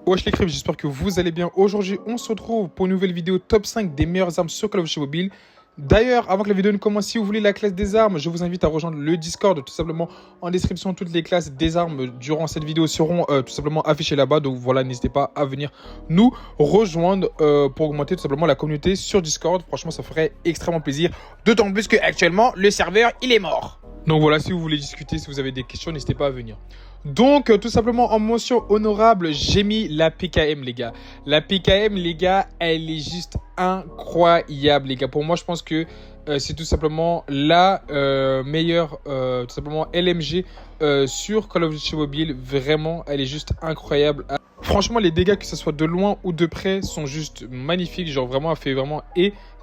Wesh les crèves, j'espère que vous allez bien. Aujourd'hui, on se retrouve pour une nouvelle vidéo top 5 des meilleures armes sur Call of Duty Mobile. D'ailleurs, avant que la vidéo ne commence, si vous voulez la classe des armes, je vous invite à rejoindre le Discord. Tout simplement, en description, toutes les classes des armes durant cette vidéo seront tout simplement affichées là-bas. Donc voilà, n'hésitez pas à venir nous rejoindre pour augmenter tout simplement la communauté sur Discord. Franchement, ça ferait extrêmement plaisir. D'autant plus qu'actuellement, le serveur, il est mort. Donc voilà, si vous voulez discuter, si vous avez des questions, n'hésitez pas à venir. Donc, tout simplement, en mention honorable, j'ai mis la PKM, les gars. La PKM, les gars, elle est juste incroyable, les gars. Pour moi, je pense que c'est tout simplement la meilleure, tout simplement, LMG sur Call of Duty Mobile. Vraiment, elle est juste incroyable. Franchement, les dégâts, que ce soit de loin ou de près, sont juste magnifiques. Genre, vraiment, elle fait vraiment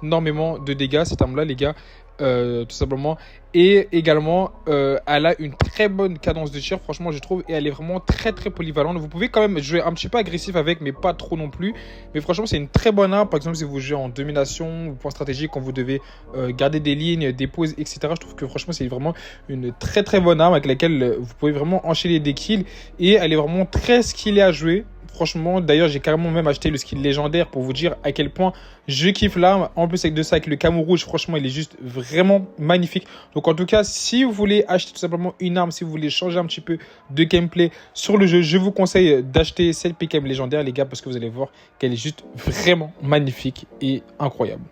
énormément de dégâts, cette arme-là, les gars. Tout simplement, et également elle a une très bonne cadence de tir, franchement je trouve, et elle est vraiment très polyvalente. Vous pouvez quand même jouer un petit peu agressif avec, mais pas trop non plus. Mais franchement, c'est une très bonne arme. Par exemple, si vous jouez en domination ou point stratégique, quand vous devez garder des lignes, des pauses, etc., je trouve que franchement c'est vraiment une très bonne arme avec laquelle vous pouvez vraiment enchaîner des kills, et elle est vraiment très skillée à jouer. Franchement, d'ailleurs, j'ai carrément même acheté le skill légendaire pour vous dire à quel point je kiffe l'arme. En plus, avec de ça, avec le camo rouge, franchement, il est juste vraiment magnifique. Donc, en tout cas, si vous voulez acheter tout simplement une arme, si vous voulez changer un petit peu de gameplay sur le jeu, je vous conseille d'acheter cette PKM légendaire, les gars, parce que vous allez voir qu'elle est juste vraiment magnifique et incroyable.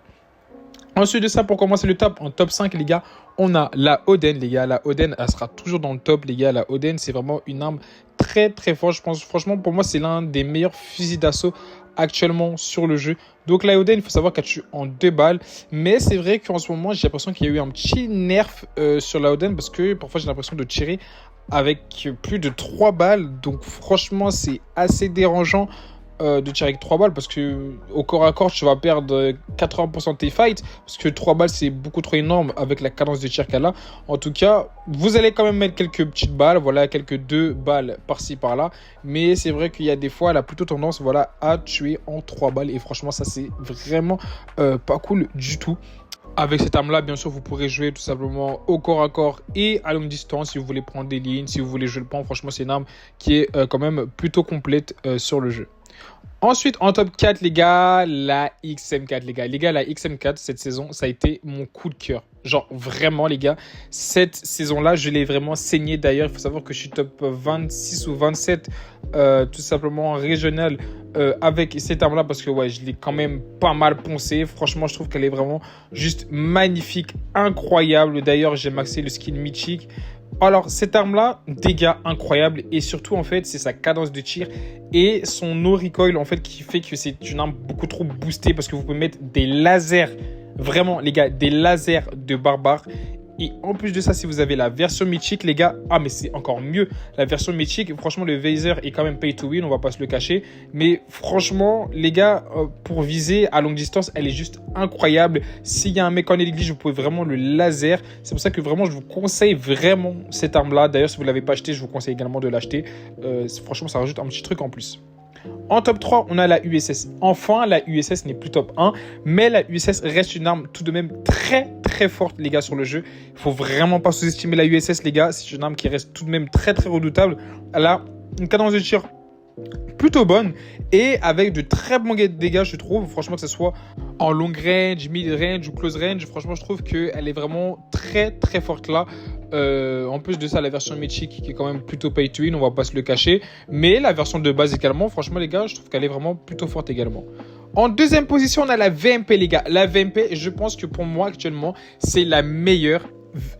Ensuite de ça, pour commencer le top, en top 5, les gars, on a la Oden, les gars. La Oden, elle sera toujours dans le top, les gars. La Oden, c'est vraiment une arme très forte. Je pense, franchement, pour moi, c'est l'un des meilleurs fusils d'assaut actuellement sur le jeu. Donc la Oden, il faut savoir qu'elle tue en 2 balles. Mais c'est vrai qu'en ce moment, j'ai l'impression qu'il y a eu un petit nerf sur la Oden, parce que parfois, j'ai l'impression de tirer avec plus de 3 balles. Donc franchement, c'est assez dérangeant de tirer avec 3 balles, parce que au corps à corps tu vas perdre 80% de tes fights, parce que 3 balles c'est beaucoup trop énorme avec la cadence de tir qu'elle a. En tout cas, vous allez quand même mettre quelques petites balles, voilà, quelques 2 balles par-ci par-là, mais c'est vrai qu'il y a des fois elle a plutôt tendance, voilà, à tuer en 3 balles, et franchement ça c'est vraiment pas cool du tout. Avec cette arme là, bien sûr, vous pourrez jouer tout simplement au corps à corps et à longue distance si vous voulez prendre des lignes, si vous voulez jouer le pan. Franchement, c'est une arme qui est quand même plutôt complète sur le jeu. Ensuite, en top 4, les gars, la XM4, les gars. Les gars, la XM4, cette saison, ça a été mon coup de cœur. Genre, vraiment, les gars, cette saison-là, je l'ai vraiment saigné. D'ailleurs, il faut savoir que je suis top 26 ou 27, tout simplement régional, avec cette arme-là, parce que, ouais, je l'ai quand même pas mal poncé. Franchement, je trouve qu'elle est vraiment juste magnifique, incroyable. D'ailleurs, j'ai maxé le skin mythique. Alors, cette arme-là, dégâts incroyables, et surtout, en fait, c'est sa cadence de tir et son no recoil, en fait, qui fait que c'est une arme beaucoup trop boostée, parce que vous pouvez mettre des lasers, vraiment, les gars, des lasers de barbare. Et en plus de ça, si vous avez la version mythique, les gars, ah mais c'est encore mieux. La version mythique, franchement, le Vaser est quand même pay to win, on va pas se le cacher. Mais franchement, les gars, pour viser à longue distance, elle est juste incroyable. S'il y a un mec en néglige, vous pouvez vraiment le laser. C'est pour ça que vraiment, je vous conseille vraiment cette arme-là. D'ailleurs, si vous ne l'avez pas acheté, je vous conseille également de l'acheter. Franchement, ça rajoute un petit truc en plus. En top 3, on a la USS. Enfin, la USS n'est plus top 1, mais la USS reste une arme tout de même très forte, les gars, sur le jeu. Il faut vraiment pas sous-estimer la USS, les gars. C'est une arme qui reste tout de même très redoutable. Elle a une cadence de tir plutôt bonne, et avec de très bons dégâts, je trouve. Franchement, que ce soit en long range, mid range ou close range, franchement, je trouve qu'elle est vraiment très forte là. En plus de ça, la version mythique qui est quand même plutôt pay to win, on va pas se le cacher. Mais la version de base également, franchement, les gars, je trouve qu'elle est vraiment plutôt forte également. En deuxième position, on a la VMP, les gars. La VMP, je pense que pour moi, actuellement, c'est la meilleure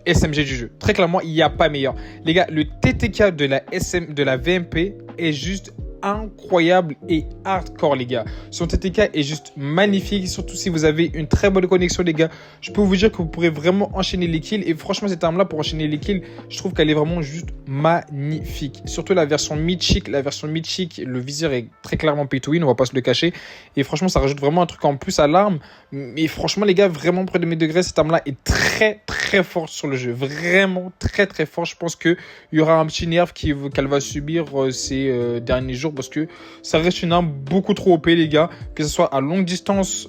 SMG du jeu. Très clairement, il n'y a pas meilleur. Les gars, le TTK de la VMP est juste incroyable et hardcore, les gars. Son TTK est juste magnifique, surtout si vous avez une très bonne connexion, les gars. Je peux vous dire que vous pourrez vraiment enchaîner les kills, et franchement, cette arme là pour enchaîner les kills, je trouve qu'elle est vraiment juste magnifique. Surtout la version mythique, le viseur est très clairement pay to win, on va pas se le cacher, et franchement ça rajoute vraiment un truc en plus à l'arme. Mais franchement, les gars, vraiment près de mes degrés, cette arme là est très forte sur le jeu, vraiment très fort. Je pense qu'il y aura un petit nerf qu'elle va subir ces derniers jours, parce que ça reste une arme beaucoup trop OP, les gars, que ce soit à longue distance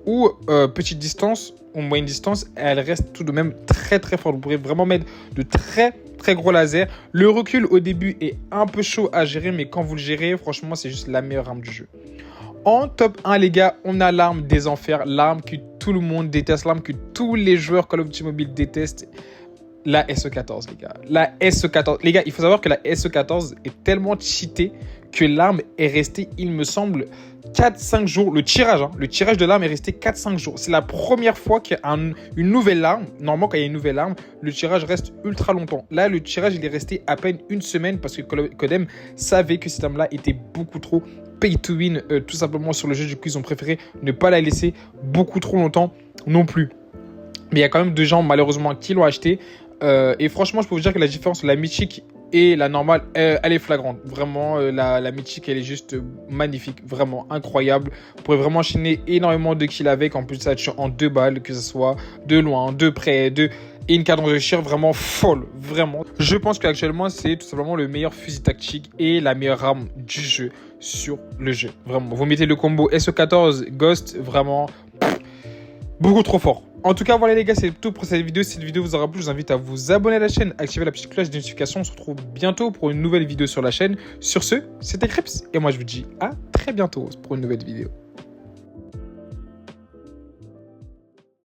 ou petite distance ou moyenne distance, elle reste tout de même très forte. Vous pourrez vraiment mettre de très très gros laser. Le recul au début est un peu chaud à gérer, mais quand vous le gérez, franchement, c'est juste la meilleure arme du jeu. En top 1, les gars, on a l'arme des enfers, l'arme que tout le monde déteste, l'arme que tous les joueurs Call of Duty Mobile détestent. La SE14, les gars. La SE14. Les gars, il faut savoir que la SE14 est tellement cheatée que l'arme est restée, il me semble, 4-5 jours. Le tirage de l'arme est resté 4-5 jours. C'est la première fois qu'il y a une nouvelle arme. Normalement, quand il y a une nouvelle arme, le tirage reste ultra longtemps. Là, le tirage, il est resté à peine une semaine parce que Codem savait que cette arme-là était beaucoup trop pay to win, tout simplement sur le jeu. Du coup, ils ont préféré ne pas la laisser beaucoup trop longtemps non plus. Mais il y a quand même des gens, malheureusement, qui l'ont acheté. Et franchement, je peux vous dire que la différence entre la mythique et la normale, elle est flagrante. Vraiment, la mythique, elle est juste magnifique. Vraiment incroyable. Vous pourrez vraiment enchaîner énormément de kills avec. En plus, ça tue en 2 balles, que ce soit de loin, de près, et une cadence de tir vraiment folle. Vraiment. Je pense qu'actuellement, c'est tout simplement le meilleur fusil tactique et la meilleure arme du jeu sur le jeu. Vraiment. Vous mettez le combo SE14 Ghost, vraiment beaucoup trop fort. En tout cas, voilà les gars, c'est tout pour cette vidéo. Si cette vidéo vous aura plu, je vous invite à vous abonner à la chaîne, activer la petite cloche de notification. On se retrouve bientôt pour une nouvelle vidéo sur la chaîne. Sur ce, c'était Crips et moi je vous dis à très bientôt pour une nouvelle vidéo.